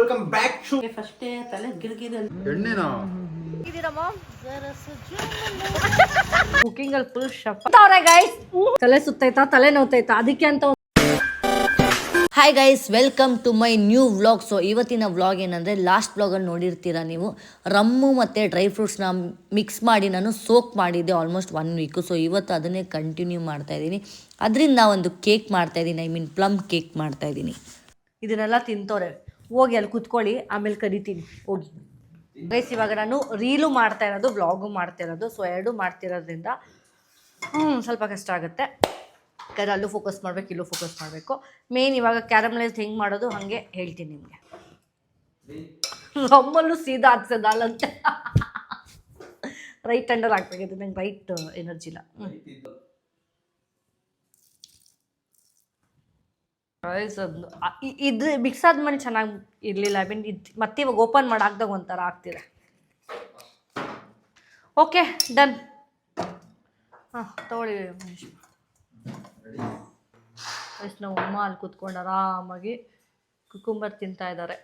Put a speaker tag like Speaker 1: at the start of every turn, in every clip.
Speaker 1: Welcome back to
Speaker 2: ಫಸ್ಟೇ ತಲೆ ಗಿರ್ಗಿದ
Speaker 1: ಎಣ್ಣೆನಾ
Speaker 2: ಕುಕಿಂಗ್ ಅಲ್ಲಿ ಫುಲ್ ಶಫ್ ಗೈಸ್ ತಲೆ ಸುತ್ತೈತಾ ತಲೆ ನೋತೈತಾ ಅದಕ್ಕೆ ಅಂತ
Speaker 3: hi guys welcome to my new vlog. So ಇವತ್ತಿನ ವ್ಲಾಗ್ ಏನಂದರೆ ಲಾಸ್ಟ್ ವ್ಲಾಗಲ್ಲಿ ನೋಡಿರ್ತೀರಾ ನೀವು, ರಮ್ಮು ಮತ್ತು ಡ್ರೈ ಫ್ರೂಟ್ಸ್ನ ಮಿಕ್ಸ್ ಮಾಡಿ ನಾನು ಸೋಕ್ ಮಾಡಿದ್ದೆ ಆಲ್ಮೋಸ್ಟ್ 1 ವೀಕು. ಸೊ ಇವತ್ತು ಅದನ್ನೇ ಕಂಟಿನ್ಯೂ ಮಾಡ್ತಾಯಿದ್ದೀನಿ. ಅದರಿಂದ ಒಂದು ಕೇಕ್ ಮಾಡ್ತಾಯಿದ್ದೀನಿ, ಐ ಮೀನ್ ಪ್ಲಮ್ ಕೇಕ್ ಮಾಡ್ತಾಯಿದ್ದೀನಿ.
Speaker 2: ಇದನ್ನೆಲ್ಲ ತಿಂತವ್ರೆ, ಹೋಗಿ ಅಲ್ಲಿ ಕುತ್ಕೊಳ್ಳಿ, ಆಮೇಲೆ ಕರಿತೀನಿ ಹೋಗಿ. ಗೈಸ್ ಇವಾಗ ನಾನು ರೀಲು ಮಾಡ್ತಾ ಇರೋದು, ವ್ಲಾಗು ಮಾಡ್ತಾ ಇರೋದು. ಸೊ ಎರಡೂ ಮಾಡ್ತಿರೋದ್ರಿಂದ ಸ್ವಲ್ಪ ಕಷ್ಟ ಆಗುತ್ತೆ. ಯಾಕಂದರೆ ಅಲ್ಲೂ ಫೋಕಸ್ ಮಾಡಬೇಕು, ಇಲ್ಲೂ ಫೋಕಸ್ ಮಾಡಬೇಕು. ಮೇನ್ ಇವಾಗ ಕ್ಯಾರಮಲೈಸ್ ಹೆಂಗೆ ಮಾಡೋದು ಹಾಗೆ ಹೇಳ್ತೀನಿ ನಿಮಗೆ. ನಮ್ಮಲ್ಲೂ ಸೀದಾ ಹಾಕ್ಸೋದಲ್ಲಂತೆ, ರೈಟ್ ಹ್ಯಾಂಡಲ್ಲಿ ಹಾಕ್ಬೇಕಿತ್ತು, ನಂಗೆ ರೈಟ್ ಎನರ್ಜಿಲ್ಲ. ಇದು ಮಿಕ್ಸ್ ಆದ್ಮೇಲೆ ಚೆನ್ನಾಗಿ ಇರಲಿಲ್ಲ. ಐ ಮೀನ್ ಇದು ಮತ್ತೆ ಇವಾಗ ಓಪನ್ ಮಾಡಿ ಹಾಕ್ದಾಗ ಒಂಥರ ಆಗ್ತಿದೆ. Okay done. ಹಾಂ ತಗೊಳ್ಳಿ ನಾವು ಅಮ್ಮ ಅಲ್ಲಿ ಕೂತ್ಕೊಂಡು ಆರಾಮಾಗಿ ಕುಕುಂಬರ್ ತಿಂತಾ ಇದ್ದಾರೆ,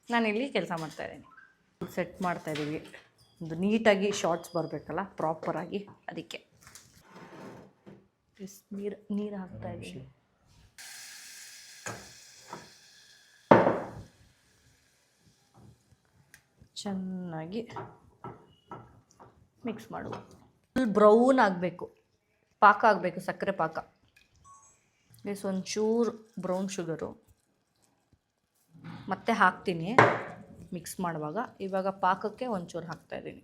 Speaker 2: ನಾನಿಲ್ಲಿ ಕೆಲಸ ಮಾಡ್ತಾಯಿದ್ದೀನಿ. ಸೆಟ್ ಮಾಡ್ತಾಯಿದ್ದೀವಿ, ಒಂದು ನೀಟಾಗಿ ಶಾರ್ಟ್ಸ್ ಬರಬೇಕಲ್ಲ ಪ್ರಾಪರಾಗಿ, ಅದಕ್ಕೆ ನೀರು ಹಾಕ್ತಾಯಿದ್ದೀವಿ. ಚೆನ್ನಾಗಿ ಮಿಕ್ಸ್ ಮಾಡುವ. ಫುಲ್ ಬ್ರೌನ್ ಆಗಬೇಕು, ಪಾಕ ಆಗಬೇಕು, ಸಕ್ಕರೆ ಪಾಕ. ಒಂಚೂರು ಬ್ರೌನ್ ಶುಗರು ಮತ್ತೆ ಹಾಕ್ತೀನಿ ಮಿಕ್ಸ್ ಮಾಡುವಾಗ. ಇವಾಗ ಪಾಕಕ್ಕೆ ಒಂಚೂರು ಹಾಕ್ತಾಯಿದ್ದೀನಿ,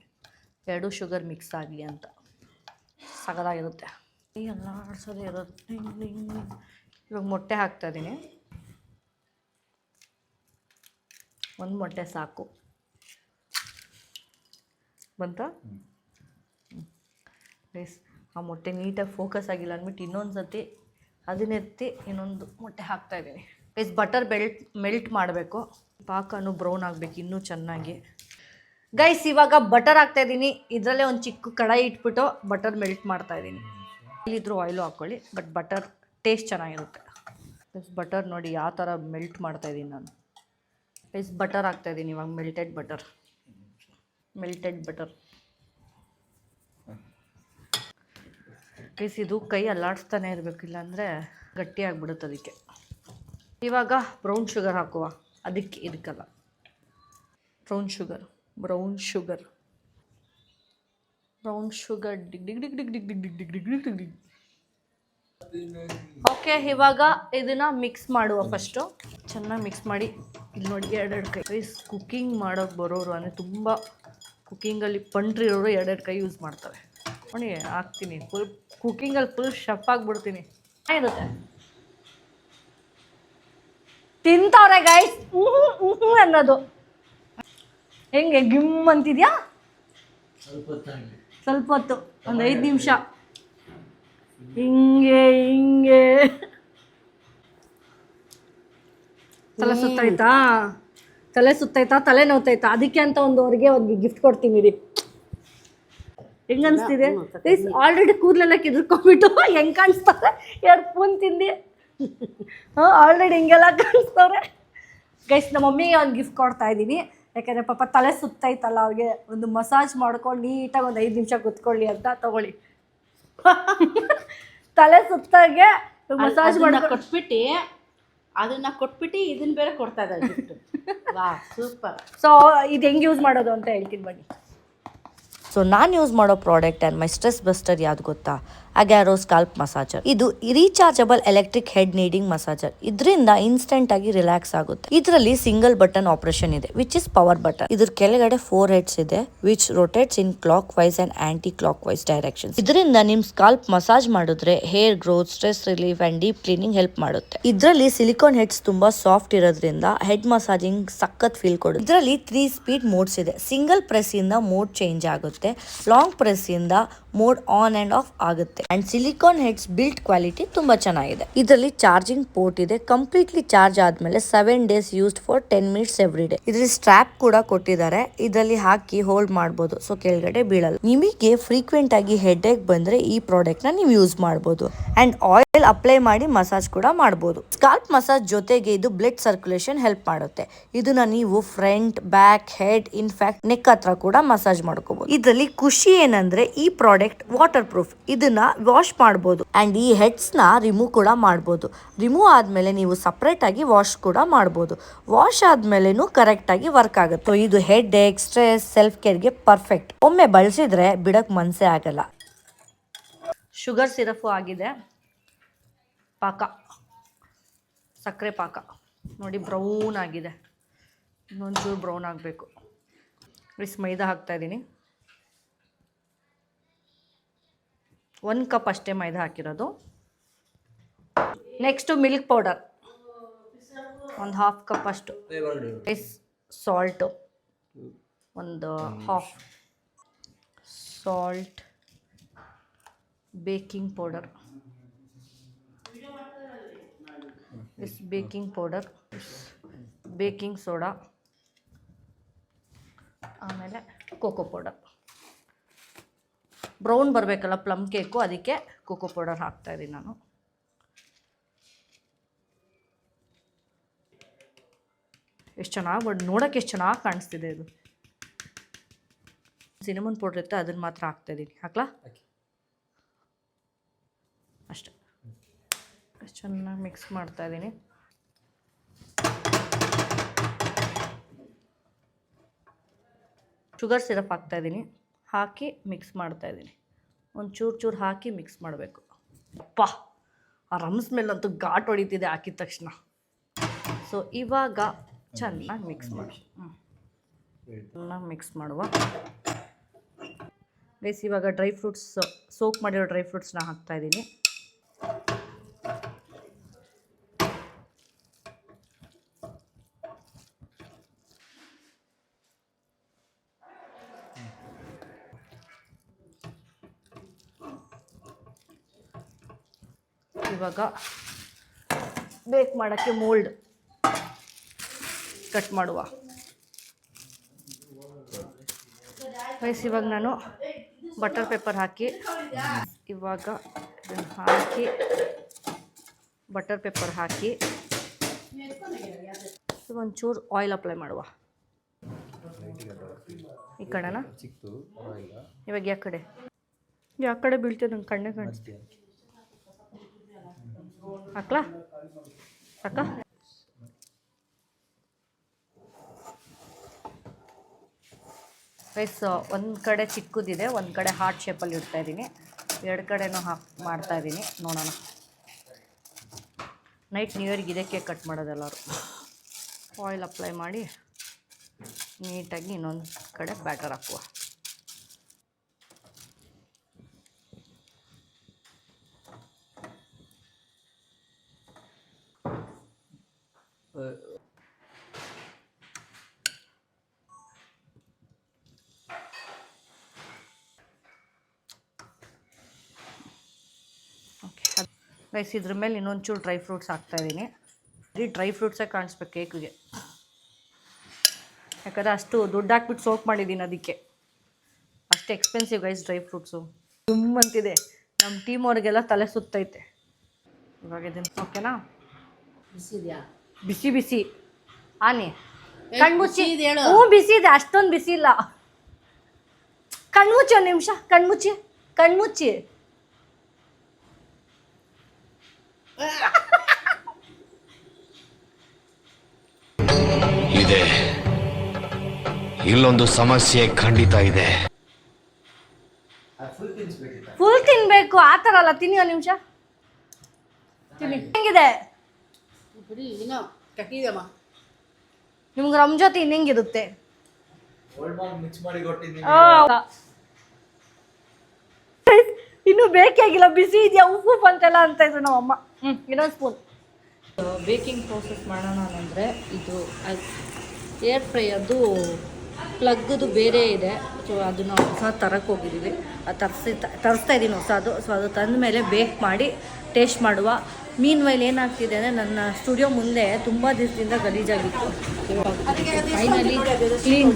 Speaker 2: ಎರಡೂ ಶುಗರ್ ಮಿಕ್ಸ್ ಆಗಲಿ ಅಂತ. ಸಗದಾಗಿರುತ್ತೆ, ಎಲ್ಲ ಆಡ್ಸೋದೇ ಇರುತ್ತೆ. ಇವಾಗ ಮೊಟ್ಟೆ ಹಾಕ್ತಾಯಿದ್ದೀನಿ, ಒಂದು ಮೊಟ್ಟೆ ಸಾಕು. ಬಂತ ಪ್ಲೀಸ್. ಆ ಮೊಟ್ಟೆ ನೀಟಾಗಿ ಫೋಕಸ್ ಆಗಿಲ್ಲ ಅಂದ್ಬಿಟ್ಟು ಇನ್ನೊಂದು ಸತಿ ಅದನ್ನೆತ್ತಿ ಇನ್ನೊಂದು ಮೊಟ್ಟೆ ಹಾಕ್ತಾಯಿದ್ದೀನಿ. ಪ್ಲೀಸ್ ಬಟರ್ ಮೆಲ್ಟ್ ಮಾಡಬೇಕು, ಪಾಕನೂ ಬ್ರೌನ್ ಆಗಬೇಕು ಇನ್ನೂ ಚೆನ್ನಾಗಿ. ಗೈಸ್ ಇವಾಗ ಬಟರ್ ಹಾಕ್ತಾಯಿದ್ದೀನಿ. ಇದರಲ್ಲೇ ಒಂದು ಚಿಕ್ಕ ಕಡಾಯಿ ಇಟ್ಬಿಟ್ಟು ಬಟರ್ ಮೆಲ್ಟ್ ಮಾಡ್ತಾಯಿದ್ದೀನಿ. ಇಲ್ಲಿದ್ರೂ ಆಯಿಲು ಹಾಕ್ಕೊಳ್ಳಿ, ಬಟ್ ಬಟರ್ ಟೇಸ್ಟ್ ಚೆನ್ನಾಗಿರುತ್ತೆ. ಪ್ಲೀಸ್ ಬಟರ್ ನೋಡಿ ಯಾವ ಥರ ಮೆಲ್ಟ್ ಮಾಡ್ತಾಯಿದ್ದೀನಿ ನಾನು. ಪ್ಲೀಸ್ ಬಟರ್ ಹಾಕ್ತಾಯಿದ್ದೀನಿ ಇವಾಗ, ಮೆಲ್ಟೆಡ್ ಬಟರ್. ಪ್ಲೀಸ್ ಇದು ಕೈ ಅಲ್ಲಾಡಿಸ್ತಾನೆ ಇರಬೇಕು, ಇಲ್ಲಾಂದರೆ ಗಟ್ಟಿ ಆಗಿಬಿಡುತ್ತೆ ಅದಕ್ಕೆ. ಇವಾಗ ಬ್ರೌನ್ ಶುಗರ್ ಹಾಕುವ, ಇದಕ್ಕಲ್ಲ, ಬ್ರೌನ್ ಶುಗರ್ ಡಿಗ್ ಡಿಗ್ ಡಿಗ್ ಡಿಗ್ ಡಿಗ್ ಡಿಗ್ ಡಿಗ್ ಡಿಗ್ ಡಿಗ್ ಡಿಗ್ ಡಿಗ್ ಡಿಗ್. ಓಕೆ ಇವಾಗ ಇದನ್ನು ಮಿಕ್ಸ್ ಮಾಡುವ. ಫಸ್ಟು ಚೆನ್ನಾಗಿ ಮಿಕ್ಸ್ ಮಾಡಿ. ಇಲ್ಲಿ ನೋಡಿ ಎರಡೆರಡು ಕೈ. ಪ್ಲೀಸ್ ಕುಕ್ಕಿಂಗ್ ಮಾಡೋಕ್ಕೆ ಬರೋರು, ಅಂದರೆ ತುಂಬ ಕುಕ್ಕಿಂಗಲ್ಲಿ ಪಂಟ್ರಿರೋರು ಎರಡೆರಡು ಕೈ ಯೂಸ್ ಮಾಡ್ತಾರೆ ನೋಡಿ. ಹಾಕ್ತೀನಿ, ಫುಲ್ ಕುಕ್ಕಿಂಗಲ್ಲಿ ಫುಲ್ ಶಫ್ ಆಗಿಬಿಡ್ತೀನಿ. ಇರುತ್ತೆ ತಿಂತವ್ರೆ ಗೈಸ್ ಅನ್ನೋದು. ಹೆಂಗೆ ಗಿಮ್ ಅಂತಿದ್ಯಾ? ಸ್ವಲ್ಪ ಹೊತ್ತು, ಒಂದು 5 ನಿಮಿಷ ಹಿಂಗೆ ತಲೆ ಸುತ್ತೈತಾ ತಲೆ ನೋತೈತಾ ಅದಕ್ಕೆ ಅಂತ ಅವ್ರಿಗೆ ಒಂದು ಗಿಫ್ಟ್ ಕೊಡ್ತೀನಿ ರೀ. ಹೆಂಗೆ ಅನಿಸ್ತಿದೆ? ಆಲ್ರೆಡಿ ಕೂದಲೆಲ್ಲ ಕಿದ್ಕೊಂಡ್ಬಿಟ್ಟು ಹೆಂಗೆ ಕಾಣಿಸ್ತಾರೆ, 2 ಸ್ಪೂನ್ ತಿಂದು ಆಲ್ರೆಡಿ ಹಿಂಗೆಲ್ಲ ಕಾಣಿಸ್ತವ್ರೆ. ಗೈಸ್ ನಮ್ಮ ಮಮ್ಮಿಗೆ ಒಂದು ಗಿಫ್ಟ್ ಕೊಡ್ತಾ ಇದ್ದೀನಿ, ಯಾಕಂದರೆ ಪಾಪ ತಲೆ ಸುತ್ತೈತಲ್ಲ, ಅವ್ರಿಗೆ ಒಂದು ಮಸಾಜ್ ಮಾಡ್ಕೊಂಡು ನೀಟಾಗಿ ಒಂದು 5 ನಿಮಿಷ ಕೂತ್ಕೊಳ್ಳಿ ಅಂತ. ತಗೊಳ್ಳಿ, ತಲೆ ಸುತ್ತಾಗೆ ಮಸಾಜ್
Speaker 4: ಕೊಟ್ಬಿಟ್ಟು ಇದನ್ನ ಬೇರೆ ಕೊಡ್ತಾ ಇದ್ದಾರೆ. ಸೂಪರ್.
Speaker 2: ಸೊ ಇದು ಹೆಂಗೆ ಯೂಸ್ ಮಾಡೋದು ಅಂತ ಹೇಳ್ತೀನಿ ಬನ್ನಿ.
Speaker 3: ಸೊ ನಾನು ಯೂಸ್ ಮಾಡೋ product and my stress buster ಯಾವ್ದು ಗೊತ್ತಾ? Agaro scalp massager. ಇದು rechargeable electric head kneading massager. ಇದರಿಂದ ಇನ್ಸ್ಟೆಂಟ್ ಆಗಿ ರಿಲ್ಯಾಕ್ಸ್ ಆಗುತ್ತೆ. ಇದರಲ್ಲಿ ಸಿಂಗಲ್ ಬಟನ್ ಆಪರೇಷನ್ ಇದೆ, ವಿಚ್ ಇಸ್ ಪವರ್ ಬಟನ್. ಇದ್ರ ಕೆಳಗಡೆ 4 ಹೆಡ್ಸ್ ಇದೆ, which rotates in clockwise and anti clockwise directions. ಇದರಿಂದ ನಿಮ್ ಸ್ಕಾಲ್ಪ್ ಮಸಾಜ್ ಮಾಡಿದ್ರೆ hair growth, stress relief and deep cleaning help ಮಾಡುತ್ತೆ. ಇದರಲ್ಲಿ ಸಿಲಿಕಾನ್ ಹೆಡ್ಸ್ ತುಂಬಾ ಸಾಫ್ಟ್ ಇರೋದ್ರಿಂದ ಹೆಡ್ ಮಸಾಜಿಂಗ್ ಸಖತ್ ಫೀಲ್ ಕೊಡುತ್ತೆ. ಇದರಲ್ಲಿ 3 ಸ್ಪೀಡ್ ಮೋಡ್ಸ್ ಇದೆ. ಸಿಂಗಲ್ ಪ್ರೆಸ್ ಇಂದ ಮೋಡ್ ಚೇಂಜ್ ಆಗುತ್ತೆ, ಲಾಂಗ್ ಪ್ರೆಸ್ ಇಂದ ಮೋಡ್ ಆನ್ ಅಂಡ್ ಆಫ್ ಆಗುತ್ತೆ. And silicon heads built quality ತುಂಬಾ ಚೆನ್ನಾಗಿದೆ. ಇದರಲ್ಲಿ ಚಾರ್ಜಿಂಗ್ ಪೋರ್ಟ್ ಇದೆ. ಕಂಪ್ಲೀಟ್ಲಿ ಚಾರ್ಜ್ ಆದ್ಮೇಲೆ 7 days used for 10 minutes every day. ಇದರಲ್ಲಿ ಸ್ಟ್ರಾಪ್ ಕೂಡ ಕೊಟ್ಟಿದ್ದಾರೆ. ಇದರಲ್ಲಿ ಹಾಕಿ ಹೋಲ್ಡ್ ಮಾಡಬಹುದು, ಸೊ ಕೆಳಗಡೆ ಬೀಳಲ್ಲ. ನಿಮಗೆ ಫ್ರೀಕ್ವೆಂಟ್ ಆಗಿ ಹೆಡ್ ಏಕ್ ಬಂದ್ರೆ ಈ ಪ್ರಾಡಕ್ಟ್ ನ ನೀವು ಯೂಸ್ ಮಾಡಬಹುದು. ಅಂಡ್ ಆಯಿಲ್ ಅಪ್ಲೈ ಮಾಡಿ ಮಸಾಜ್ ಕೂಡ ಮಾಡಬಹುದು. ಸ್ಕಾಲ್ಪ್ ಮಸಾಜ್ ಜೊತೆಗೆ ಇದು ಬ್ಲಡ್ ಸರ್ಕ್ಯುಲೇಷನ್ ಹೆಲ್ಪ್ ಮಾಡುತ್ತೆ. ಇದನ್ನ ನೀವು front, back, head, in fact neck ಹತ್ರ ಕೂಡ ಮಸಾಜ್ ಮಾಡ್ಕೋಬಹುದು. ಇದರಲ್ಲಿ ಖುಷಿ ಏನಂದ್ರೆ ಈ ಪ್ರಾಡಕ್ಟ್ ವಾಟರ್ ಪ್ರೂಫ್. ಇದನ್ನ ವಾಶ್ ಮಾಡಬಹುದು ಅಂಡ್ ಈ ಹೆಡ್ಸ್ ನ ರಿಮೂವ್ ಕೂಡ ಮಾಡಬಹುದು. ರಿಮೂವ್ ಆದ್ಮೇಲೆ ನೀವು ಸಪರೇಟ್ ಆಗಿ ವಾಶ್ ಕೂಡ ಮಾಡಬಹುದು. ವಾಶ್ ಆದ್ಮೇಲೆನೂ ಕರೆಕ್ಟ್ ಆಗಿ ವರ್ಕ್ ಆಗುತ್ತೆ. So, ಇದು ಹೆಡ್ ಏಕ್, ಸ್ಟ್ರೆಸ್, ಸೆಲ್ಫ್ ಕೇರ್ಗೆ ಪರ್ಫೆಕ್ಟ್. ಒಮ್ಮೆ ಬಳಸಿದ್ರೆ ಬಿಡಕ್ ಮನ್ಸೇ ಆಗಲ್ಲ.
Speaker 2: ಶುಗರ್ ಸಿರಫು ಆಗಿದೆ. ಪಾಕ, ಸಕ್ಕರೆ ಪಾಕ ನೋಡಿ ಬ್ರೌನ್ ಆಗಿದೆ. ಇನ್ನೊಂಚೂರು ಬ್ರೌನ್ ಆಗಬೇಕು. ಇಷ್ಟು ಮೈದಾ ಹಾಕ್ತಾಯಿದ್ದೀನಿ. 1 ಕಪ್ ಅಷ್ಟೇ ಮೈದಾ ಹಾಕಿರೋದು. ನೆಕ್ಸ್ಟು ಮಿಲ್ಕ್ ಪೌಡರ್ ಒಂದು 1/2 ಕಪ್ ಅಷ್ಟು. ಸಾಲ್ಟು ಒಂದು 1/2 salt, baking powder, baking powder, baking soda, ಆಮೇಲೆ ಕೋಕೋ ಪೌಡರ್. ಬ್ರೌನ್ ಬರಬೇಕಲ್ಲ ಪ್ಲಮ್ ಕೇಕು, ಅದಕ್ಕೆ ಕೋಕೋ ಪೌಡರ್ ಹಾಕ್ತಾಯಿದ್ದೀನಿ ನಾನು. ಎಷ್ಟು ಚೆನ್ನಾಗಿ ನೋಡೋಕ್ಕೆ ಎಷ್ಟು ಚೆನ್ನಾಗಿ ಕಾಣಿಸ್ತಿದೆ ಇದು. ಸಿನಮನ್ ಪೌಡ್ರ್ ಇರುತ್ತೆ, ಅದನ್ನು ಮಾತ್ರ ಹಾಕ್ತಾಯಿದ್ದೀನಿ. ಹಾಕ್ಲಾ? ಅಷ್ಟೆ. ಎಷ್ಟು ಚೆನ್ನಾಗಿ ಮಿಕ್ಸ್ ಮಾಡ್ತಾಯಿದ್ದೀನಿ. ಶುಗರ್ ಸಿರಪ್ ಹಾಕ್ತಾಯಿದ್ದೀನಿ. ಹಾಕಿ ಮಿಕ್ಸ್ ಮಾಡ್ತಾಯಿದ್ದೀನಿ. ಒಂದು ಚೂರು ಹಾಕಿ ಮಿಕ್ಸ್ ಮಾಡಬೇಕು. ಅಪ್ಪ, ಆ ರಮ್ ಸ್ಮೆಲ್ಲಂತೂ ಘಾಟ್ ಹೊಡಿತಿದೆ ಹಾಕಿದ ತಕ್ಷಣ. ಸೊ ಇವಾಗ ಚೆನ್ನಾಗಿ ಮಿಕ್ಸ್ ಮಾಡಿ, ಚೆನ್ನಾಗಿ ಮಿಕ್ಸ್ ಮಾಡುವ. ಬೇಸ್ ಇವಾಗ ಡ್ರೈ ಫ್ರೂಟ್ಸ್, ಸೋಕ್ ಮಾಡಿರೋ ಡ್ರೈ ಫ್ರೂಟ್ಸ್ನ ಹಾಕ್ತಾಯಿದ್ದೀನಿ. ಇವಾಗ ಬೇಕ್ ಮಾಡೋಕ್ಕೆ ಮೋಲ್ಡ್ ಕಟ್ ಮಾಡುವ. ಗೈಸ್ ಇವಾಗ ನಾನು ಬಟರ್ ಪೇಪರ್ ಹಾಕಿ, ಇವಾಗ ಇದನ್ನು ಹಾಕಿ ಬಟರ್ ಪೇಪರ್ ಹಾಕಿ ಒಂಚೂರು ಆಯಿಲ್ ಅಪ್ಲೈ ಮಾಡುವ. ಈ ಕಡೆನಾ? ಇವಾಗ ಯಾವ ಕಡೆ ಬೀಳ್ತದೆ ನಂಗೆ ಕಣ್ಣೆ ಕಾಣಿಸ್ತೀವಿ. ಹಾಕ್ಲಾ? ಸಾಕ? ರೈಸ್ ಒಂದು ಕಡೆ ಚಿಕ್ಕದಿದೆ, ಒಂದು ಕಡೆ ಹಾರ್ಟ್ ಶೇಪಲ್ಲಿ ಇಡ್ತಾಯಿದ್ದೀನಿ. 2 ಕಡೆನೂ ಮಾಡ್ತಾಯಿದ್ದೀನಿ. ನೋಡೋಣ. ನೈಟ್ ನ್ಯೂ ಇಯರ್ಗೆ ಇದಕ್ಕೆ ಕಟ್ ಮಾಡೋದೆಲ್ಲರೂ. ಆಯಿಲ್ ಅಪ್ಲೈ ಮಾಡಿ ನೀಟಾಗಿ ಇನ್ನೊಂದು ಕಡೆ ಬ್ಯಾಟರ್ ಹಾಕುವ. ರೈಸ್ ಇದ್ರ ಮೇಲೆ ಇನ್ನೊಂಚೂರು ಡ್ರೈ ಫ್ರೂಟ್ಸ್ ಹಾಕ್ತಾಯಿದ್ದೀನಿ. ಬರೀ ಡ್ರೈ ಫ್ರೂಟ್ಸೇ ಕಾಣಿಸ್ಬೇಕು ಕೇಕಿಗೆ, ಯಾಕಂದರೆ ಅಷ್ಟು ದುಡ್ಡು ಹಾಕ್ಬಿಟ್ಟು ಸೋಕ್ ಮಾಡಿದ್ದೀನಿ. ಅದಕ್ಕೆ ಅಷ್ಟು ಎಕ್ಸ್ಪೆನ್ಸಿವ್ ಗೈಸ್ ಡ್ರೈ ಫ್ರೂಟ್ಸು. ಅಂತಿದೆ ನಮ್ಮ ಟೀಮ್ ಅವ್ರಿಗೆಲ್ಲ ತಲೆ ಸುತ್ತೈತೆ. ಇವಾಗ ಇದನ್ನು ಓಕೆನಾ? ಬಿಸಿ ಆನೆ ಕಣ್ಮುಚ್ಚಿ. ಹ್ಞೂ ಬಿಸಿ ಇದೆ, ಅಷ್ಟೊಂದು ಬಿಸಿ ಇಲ್ಲ. ಕಣ್ಮುಚ್ಚಿ, ಒಂದು ನಿಮಿಷ ಕಣ್ಮುಚ್ಚಿ.
Speaker 1: ಇದೆ, ಇಲ್ಲೊಂದು ಸಮಸ್ಯೆ ಖಂಡಿತ ಇದೆ.
Speaker 2: ಫುಲ್ ತಿನ್ಬೇಕು, ಆ ಥರ ಅಲ್ಲ. ತಿನ್ನಿ ಒಂದು ನಿಮಿಷ. ತಿನ್ನಿ. ಹೆಂಗಿದೆ ನಿಮ್ಗೆ ರಮ್ ಜೊತೆ ಇನ್ನೆಂಗಿರುತ್ತೆ? ಇನ್ನೂ ಬೇಕೇ ಆಗಿಲ್ಲ, ಬಿಸಿ ಇದೆಯಾ ಉಪ್ಪು ಅಂತೆಲ್ಲ ಅಂತ ಇದ್ರು ನಮ್ಮಮ್ಮ. ಇನ್ನೊಂದು ಸ್ಪೂನ್. ಬೇಕಿಂಗ್ ಪ್ರೋಸೆಸ್ ಮಾಡೋಣ ಅಂದರೆ ಇದು ಏರ್ ಫ್ರೈ ಅದು ಪ್ಲಗ್ದು ಬೇರೆ ಇದೆ. ಸೊ ಅದನ್ನು ಹೊಸ ತರಕ್ಕೆ ಹೋಗಿದ್ದೀವಿ ಅದು ತರಿಸ್ತಾ ಇದ್ದೀನಿ ಹೊಸದು. ಸೊ ಅದು ತಂದ ಮೇಲೆ ಬೇಕ್ ಮಾಡಿ ಟೇಸ್ಟ್ ಮಾಡುವ. ಮೀನ್ ವೈಲ್ ಏನಾಗ್ತಿದೆ ಅಂದರೆ ನನ್ನ ಸ್ಟುಡಿಯೋ ಮುಂದೆ ತುಂಬ ದಿವಸದಿಂದ ಗಲೀಜಾಗಿತ್ತು. ಫೈನಲಿ ಕ್ಲೀನ್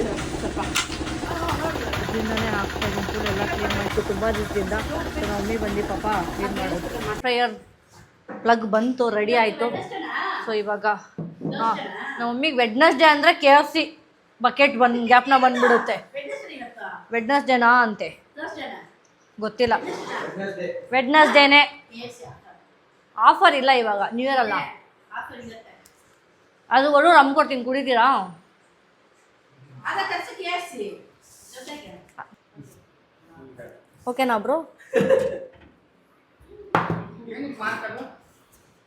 Speaker 2: ಅದರಿಂದನೇ ಹಾಕ್ತಾಯಿದ್ದೀನಿ. ಫುಲ್ ಎಲ್ಲ ಕ್ಲೀನ್ ಮಾಡಿತ್ತು ತುಂಬ ದಿವಸದಿಂದ. ಸೊ ನಮ್ಮ ಮಮ್ಮಿ ಬಂದು ಪಾಪ ಕ್ಲೀನ್ ಮಾಡೋದು. ಫ್ರೈಯರ್ ಪ್ಲಗ್ ಬಂತು, ರೆಡಿ ಆಯಿತು. ಸೊ ಇವಾಗ ಹಾಂ, ನಮ್ಮ ಮಮ್ಮಿಗೆ ವೆಡ್ನಸ್ಡೇ ಅಂದರೆ KFC ಬಕೆಟ್ ಗ್ಯಾಪ್ನ ಬಂದ್ಬಿಡುತ್ತೆ. ವೆಡ್ನಸ್ಡೇನಾ ಅಂತೆ, ಗೊತ್ತಿಲ್ಲ. ವೆಡ್ನಸ್ಡೇನೇ. ಆಫರ್ ಇಲ್ಲ ಇವಾಗ, ನ್ಯೂ ಇಯರ್ ಅಲ್ಲ. ಅದು ಕೊಡು, ನಮ್ಗೆ ಕೊಡ್ತೀನಿ, ಕುಡಿತೀರಾ? ಓಕೆನಾ ಬ್ರೋ?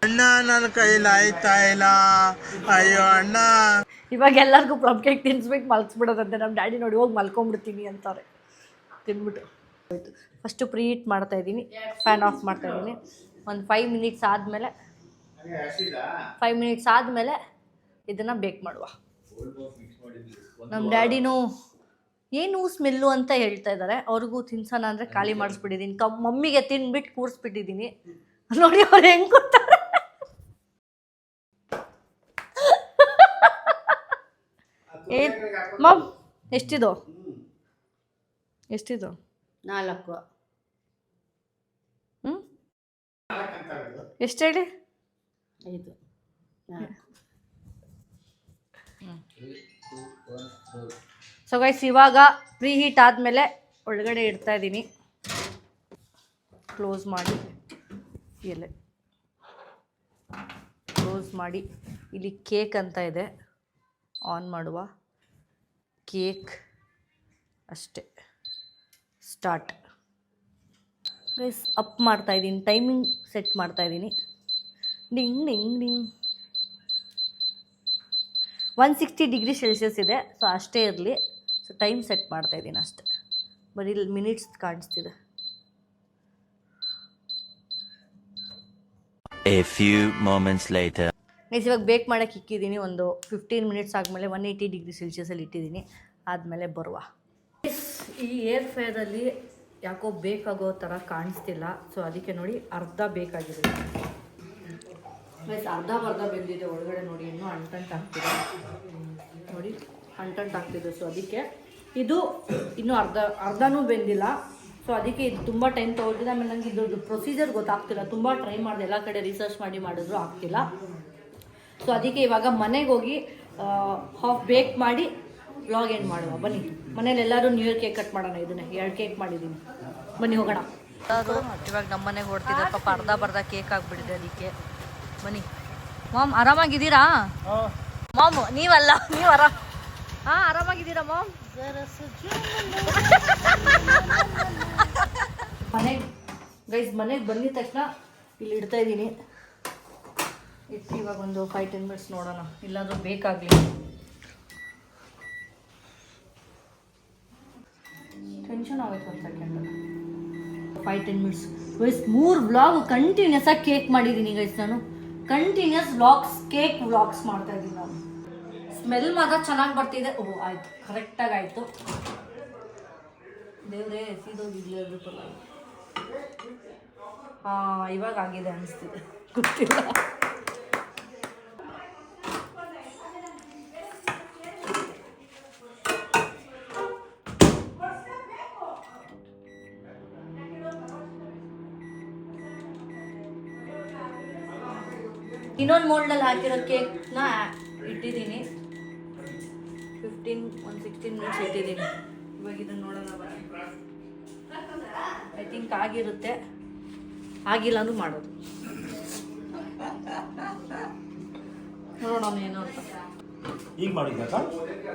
Speaker 5: ಅಣ್ಣ ನನ್ನ ಕೈಲಿ ಆಯ್ತಾ ಇಲ್ಲ, ಅಯ್ಯೋ ಅಣ್ಣ.
Speaker 2: ಇವಾಗ ಎಲ್ಲರಿಗೂ ಪ್ಲಮ್ ಕೇಕ್ ತಿನ್ಸ್ಬೇಕು, ಮಲ್ಸ್ಬಿಡೋದಂತೆ. ನಮ್ಮ ಡ್ಯಾಡಿ ನೋಡಿ ಹೋಗಿ ಮಲ್ಕೊಂಬಿಡ್ತೀನಿ ಅಂತಾರೆ ತಿನ್ಬಿಟ್ಟು. ಆಯಿತು, ಫಸ್ಟು ಪ್ರೀ ಹೀಟ್ ಮಾಡ್ತಾಯಿದ್ದೀನಿ, ಫ್ಯಾನ್ ಆಫ್ ಮಾಡ್ತಾಯಿದ್ದೀನಿ. ಒಂದು 5 ಮಿನಿಟ್ಸ್ ಆದಮೇಲೆ ಇದನ್ನು ಬೇಕ್ ಮಾಡುವ. ನಮ್ಮ ಡ್ಯಾಡಿನೂ ಏನು ಸ್ಮೆಲ್ಲು ಅಂತ ಹೇಳ್ತಾ ಇದ್ದಾರೆ. ಅವ್ರಿಗೂ ತಿನ್ಸೋಣ ಅಂದರೆ ಖಾಲಿ ಮಾಡಿಸ್ಬಿಟ್ಟಿದ್ದೀನಿ. ಮಮ್ಮಿಗೆ ತಿನ್ಬಿಟ್ಟು ಕೂರಿಸ್ಬಿಟ್ಟಿದ್ದೀನಿ. ನೋಡಿ ಅವ್ರು ಹೆಂಗೆ ಕೊಡ್ತಾರೆ. ಮಮ್ ಎಷ್ಟಿದು
Speaker 4: 4
Speaker 2: ಎಷ್ಟು ಹೇಳಿ?
Speaker 4: 5
Speaker 2: ಸೊ ಗೈಸ್, ಇವಾಗ ಪ್ರೀ ಹೀಟ್ ಆದಮೇಲೆ ಒಳಗಡೆ ಇಡ್ತಾ ಇದ್ದೀನಿ. ಕ್ಲೋಸ್ ಮಾಡಿ ಇಲ್ಲಿ ಕೇಕ್ ಅಂತ ಇದೆ, ಆನ್ ಮಾಡುವ. ಕೇಕ್ ಅಷ್ಟೇ, ಸ್ಟಾರ್ಟ್. ಗೈಸ್ ಅಪ್ ಮಾಡ್ತಾಯಿದ್ದೀನಿ, ಟೈಮಿಂಗ್ ಸೆಟ್ ಮಾಡ್ತಾಯಿದ್ದೀನಿ. Ding ding ding. 160 degree Celsius ಇದೆ. ಸೊ ಅಷ್ಟೇ ಇರಲಿ. ಸೊ ಟೈಮ್ ಸೆಟ್ ಮಾಡ್ತಾಯಿದ್ದೀನಿ ಅಷ್ಟೆ. ಬರೀ ಮಿನಿಟ್ಸ್ ಕಾಣಿಸ್ತಿದೆ.
Speaker 6: A few moments later.
Speaker 2: Guys ಇವಾಗ ಬೇಕ್ ಮಾಡೋಕ್ಕೆ ಇಕ್ಕಿದ್ದೀನಿ. ಒಂದು 15 ಮಿನಿಟ್ಸ್ ಆದಮೇಲೆ 180 ಡಿಗ್ರಿ ಸೆಲ್ಸಿಯಸಲ್ಲಿ ಇಟ್ಟಿದ್ದೀನಿ. ಆದಮೇಲೆ ಬರುವ. ಈ ಏರ್ ಫ್ರೈರಲ್ಲಿ ಯಾಕೋ ಬೇಕಾಗೋ ಥರ ಕಾಣಿಸ್ತಿಲ್ಲ. ಸೊ ಅದಕ್ಕೆ ನೋಡಿ ಅರ್ಧ ಬೇಕಾಗಿದೆ. ಗೈಸ್ ಅರ್ಧ ಬೆಂದಿದೆ ಒಳಗಡೆ. ನೋಡಿ ಇನ್ನೂ ಅಂಟಂಟು ಆಗ್ತಿದೆ. ನೋಡಿ ಅಂಟಂಟು ಆಗ್ತಿದೆ. ಸೊ ಅದಕ್ಕೆ ಇದು ಇನ್ನೂ ಅರ್ಧನೂ ಬೆಂದಿಲ್ಲ. ಸೊ ಅದಕ್ಕೆ ಇದು ತುಂಬ ಟೈಮ್ ತೊಗೊಳ್ತಿದೆ. ಆಮೇಲೆ ನನಗೆ ಇದ್ರದ್ದು ಪ್ರೊಸೀಜರ್ ಗೊತ್ತಾಗ್ತಿಲ್ಲ. ತುಂಬ ಟ್ರೈ ಮಾಡಿದೆ, ಎಲ್ಲ ಕಡೆ ರಿಸರ್ಚ್ ಮಾಡಿದ್ರು ಆಗ್ತಿಲ್ಲ. ಸೊ ಅದಕ್ಕೆ ಇವಾಗ ಮನೆಗೆ ಹೋಗಿ ಹಾಫ್ ಬೇಕ್ ಮಾಡಿ ವ್ಲಾಗ್ ಎಂಡ್ ಮಾಡುವ. ಬನ್ನಿ, ಮನೇಲಿ ಎಲ್ಲರೂ ನ್ಯೂ ಇಯರ್ ಕೇಕ್ ಕಟ್ ಮಾಡೋಣ. ಇದನ್ನೇ 2 ಕೇಕ್ ಮಾಡಿದ್ದೀನಿ. ಬನ್ನಿ ಹೋಗೋಣ. ಇವಾಗ ನಮ್ಮ ಮನೆಗೆ ಹೊಡ್ತಿದ್ದೆ. ಪಾಪ ಅರ್ಧ ಕೇಕ್ ಆಗಿಬಿಟ್ಟಿದೆ. ಅದಕ್ಕೆ ಬನ್ನಿ. ಮಾಮ್ ಆರಾಮಾಗಿದ್ದೀರಾ? ಮಾಮ್ ನೀವಲ್ಲ, ನೀವು ಆರಾಮಾಗಿದ್ದೀರಾ ಮಾಮ್? ಮನೆಗೆ ಬಂದಿದ ತಕ್ಷಣ ಇಲ್ಲಿ ಇಡ್ತಾ ಇದ್ದೀನಿ. ಇಟ್ಟು ಇವಾಗ ಒಂದು 5-10 ಮಿನಿಟ್ಸ್ ನೋಡೋಣ, ಇಲ್ಲಾಂದ್ರೂ ಬೇಕಾಗಲಿ. ಟೆನ್ಷನ್ ಆಗೋಯ್ತು. ಒಂದು second. 5-10 minutes. Guys 3 vlog continuous ಆಗಿ ಕೇಕ್ ಮಾಡಿದ್ದೀನಿ. ಗೈಸ್ ನಾನು ಕಂಟಿನ್ಯೂಸ್ ಕೇಕ್ ವ್ಲಾಗ್ಸ್ ಮಾಡ್ತಾ ಇದ್ದೀನಿ. ನಾನು ಸ್ಮೆಲ್ ಮಾತ್ರ ಚೆನ್ನಾಗಿ ಬರ್ತಿದೆ. ಓಹ್ ಆಯಿತು, ಕರೆಕ್ಟಾಗಿ ಆಯಿತು. ದೇವ್ರೇ ಸೀದೋಗಿದ್ಲಿ ಅದು. ಹಾಂ, ಇವಾಗ ಆಗಿದೆ ಅನಿಸ್ತಿದೆ, ಗೊತ್ತಿಲ್ಲ. ಇನ್ನೊಂದು ಮೋಲ್ಡಲ್ಲಿ ಹಾಕಿರೋ ಕೇಕ್ನ ಇಟ್ಟಿದ್ದೀನಿ. 16 ಮಿನಿಟ್ಸ್ ಇಟ್ಟಿದ್ದೀನಿ. ಇವಾಗ ಇದನ್ನು ನೋಡೋಣ. ಐ ಥಿಂಕ್ ಆಗಿರುತ್ತೆ, ಆಗಿಲ್ಲ ಅಂದ್ರೂ ಮಾಡೋದು. ನೋಡೋಣ ಏನು ಅಂತ.
Speaker 7: ಈಗ ಮಾಡಿದ್ದಾಗ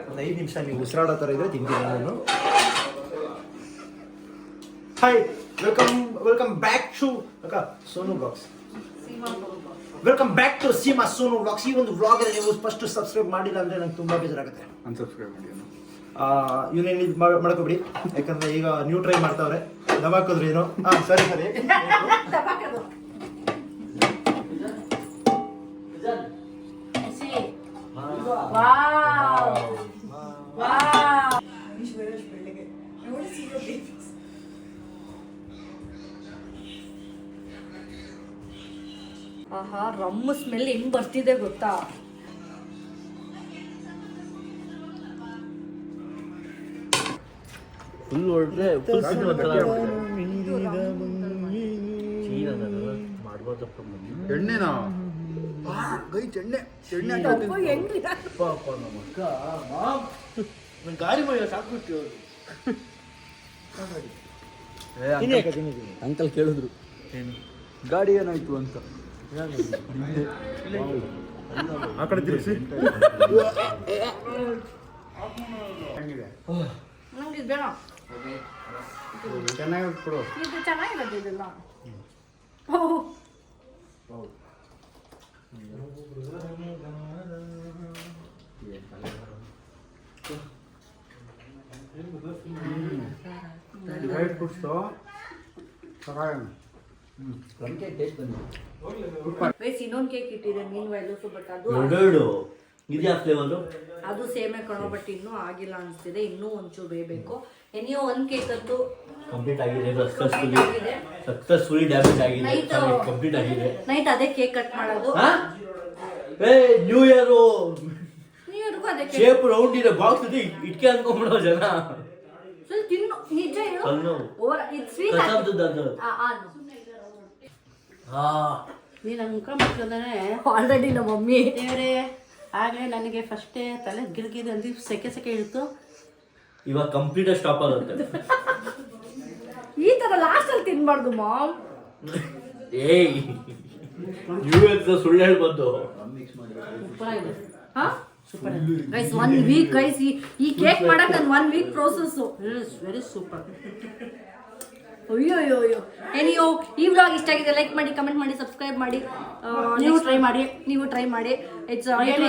Speaker 7: ಒಂದು 5 ನಿಮಿಷ ನೀವು ಉಸಿರಾಡೋ ಥರ ಇದ್ರೆ ತಿಂತೀನಿ ನಾನು. Hi, welcome back to Sonu blogs. Welcome back to Seema Sonu vlogs. ಈ ಒಂದು ವ್ಲಾಗಲ್ಲಿ ನೀವು ಫಸ್ಟ್ ಸಬ್ಸ್ಕ್ರೈಬ್ ಮಾಡಿಲ್ಲ ಅಂದರೆ ನಂಗೆ ತುಂಬ ಬೇಜಾರಾಗುತ್ತೆ.
Speaker 5: ಅನ್ಸಬ್ಸ್ಕ್ರೈಬ್ ಮಾಡಿ.
Speaker 7: ಇವನೇನು ಮಾಡ್ಕೊಬಿಡಿ, ಯಾಕಂದರೆ ಈಗ ನ್ಯೂ ಟ್ರೈ ಮಾಡ್ತಾವ್ರೆ. ದಬಾಕಿದ್ರು ಏನೋ. ಹಾಂ ಸರಿ.
Speaker 2: ಆಹಾ ರಮ್ಮ ಸ್ಮೆಲ್ ಹೆಂಗ್ ಬರ್ತಿದೆ ಗೊತ್ತಾ.
Speaker 8: ಫುಲ್ ಹೊರಟ್ರೆ ಫುಲ್
Speaker 5: ಎಣ್ಣೆನಾ ಗೈ ಎಣ್ಣೆ ಎಣ್ಣೆ
Speaker 7: ಗಾಡಿ ಮಾಡಿ ಸಾಕ್ಬಿಟ್ಟು
Speaker 8: ಅಂಕಲ್ ಕೇಳಿದ್ರು ಗಾಡಿ ಏನಾಯ್ತು ಅಂತ.
Speaker 5: ಆ ಕಡೆ ತಿರ್ಸಿ
Speaker 2: ನಂಗೆ ಇದು ಬೇಡ.
Speaker 5: ಚೆನ್ನಾಗಿ ಕೊಡು.
Speaker 2: ಇದು ಚೆನ್ನಾಗಿರೋದು ಇದೆಲ್ಲ.
Speaker 5: ಡ್ರೈ ಫ್ರೂಟ್ಸು
Speaker 2: ಗೈಸ್ ಇನ್ನೊಂದು ಕೇಕ್ ಇಟ್ಟಿದೆ ಮೀನ್ ವೈಲು. ಸೊ ಬಟ್ ಅದು
Speaker 8: ಇದೆಯಾ ಫ್ಲೇವರು?
Speaker 2: ಅದು ಸೇಮೆ ಕಣೋ, ಬಟ್ ಇನ್ನೂ ಆಗಿಲ್ಲ ಅನಿಸ್ತಿದೆ. ಇನ್ನೂ ಒಂಚೂರು ಬೇಯಬೇಕು. ಎನಿಯೋ ಒಂದು ಕೇಕ್ ಅಂತೂ
Speaker 8: ಕಂಪ್ಲೀಟ್ ಆಗಿದೆ, ಸಕ್ಸಸ್ಫುಲಿ ಡ್ಯಾಮೇಜ್ ಆಗಿದೆ, ಕಂಪ್ಲೀಟ್ ಆಗಿದೆ.
Speaker 2: ನೈಟ್ ಅದೇ ಕೇಕ್ ಕಟ್ ಮಾಡೋದು.
Speaker 8: ನ್ಯೂ ಇಯರು
Speaker 2: ನೀವ್ರಿಗೂ ಅದೇ ಕೇಕ್
Speaker 8: ಶೇಪ್ ರೌಂಡ್ ಇದೆ, ಬಾಕ್ಸ್ ಇದೆ, ಇಟ್ಕೆ ಅನ್ಕೊಂಡ್ಬಿಡೋ ಜನ.
Speaker 2: ಸ್ವಲ್ಪ ತಿನ್ನು, ನಿಜ ಹೇಳು.
Speaker 8: ಸಣ್ಣ
Speaker 2: ಇದು ಸ್ವೀಟ್
Speaker 4: ನೀನು ಅನ್ಕೊಂಡ್ಬಿಟ್ರೆ
Speaker 2: ಆಲ್ರೆಡಿ ನಮ್ಮ ಮಮ್ಮಿ
Speaker 4: ದೇವರೇ ಆಗಲೇ ನನಗೆ ಫಸ್ಟೇ ತಲೆ ಗಿರ್ಗಿದೆ ಅಂದು ಸೆಕೆ ಇಳ್ತು.
Speaker 8: ಇವಾಗ ಕಂಪ್ಲೀಟ್ ಸ್ಟಾಪ್ ಆಗುತ್ತೆ.
Speaker 2: ಈ ತರ ಲಾಸ್ಟ್ ಅಲ್ಲಿ ತಿನ್ಬಾರ್ದು ಮಾಮ್.
Speaker 8: ಏಯ್ ನ್ಯೂ ಇಯರ್ ಸುಳ್ಳು ಹೇಳ್ಬಂದು.
Speaker 4: ಸೂಪರಾಗಿದೆ.
Speaker 2: ಹಾ ಗೈಸ್ 1 ವೀಕ್ ಗೈಸ್ ಈ ಕೇಕ್ ಮಾಡಕ್ ನಾನು 1 ವೀಕ್ ಪ್ರೋಸೆಸ್.
Speaker 4: Very super.
Speaker 2: ಅಯ್ಯೋ ಅಯ್ಯೋ ಅಯ್ಯೋ. ಎನಿಯೋ ಈ ವ್ಲಾಗ್ ಇಷ್ಟ ಆಗಿದೆ, ಲೈಕ್ ಮಾಡಿ, ಕಮೆಂಟ್ ಮಾಡಿ, ಸಬ್ಸ್ಕ್ರೈಬ್ ಮಾಡಿ.
Speaker 4: ನೀವು ಟ್ರೈ ಮಾಡಿ.
Speaker 2: ಇಟ್ಸ್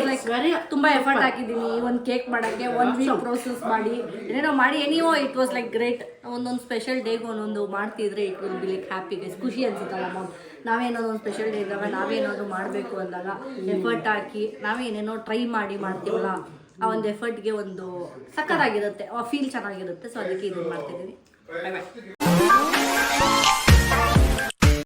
Speaker 2: ಲೈಕ್ ವೆರಿ ತುಂಬಾ ಎಫರ್ಟ್ ಹಾಕಿದ್ದೀನಿ ಈ ಒಂದು ಕೇಕ್ ಮಾಡೋಕ್ಕೆ. 1 ವೀಕ್ ಪ್ರೋಸೆಸ್ ಮಾಡಿ ಏನೇನೋ ಮಾಡಿ. ಎನಿಯೋ ಇಟ್ ವಾಸ್ ಲೈಕ್ ಗ್ರೇಟ್. ಒಂದೊಂದು ಸ್ಪೆಷಲ್ ಡೇಗೆ ಒಂದೊಂದು ಮಾಡ್ತಿದ್ರೆ it will be like happy guys. ಖುಷಿ ಅನ್ಸುತ್ತಲ್ಲ ಮ್ಯಾಮ್. ನಾವೇನಾದ್ರು ಒಂದು ಸ್ಪೆಷಲ್ ಡೇ ಇದ್ದಾಗ ನಾವೇನಾದ್ರು ಮಾಡಬೇಕು ಅಂದಾಗ ಎಫರ್ಟ್ ಹಾಕಿ ನಾವೇನೇನೋ ಟ್ರೈ ಮಾಡಿ ಮಾಡ್ತೀವಲ್ಲ, ಆ ಒಂದು ಎಫರ್ಟ್ಗೆ ಒಂದು ಸಕ್ಕತ್ತಾಗಿರುತ್ತೆ, ಆ ಫೀಲ್ ಚೆನ್ನಾಗಿರುತ್ತೆ. ಸೊ ಅದಕ್ಕೆ ಇದನ್ನು ಮಾಡ್ತಿದ್ದೀನಿ. ಬಾಯ್ ಬಾಯ್.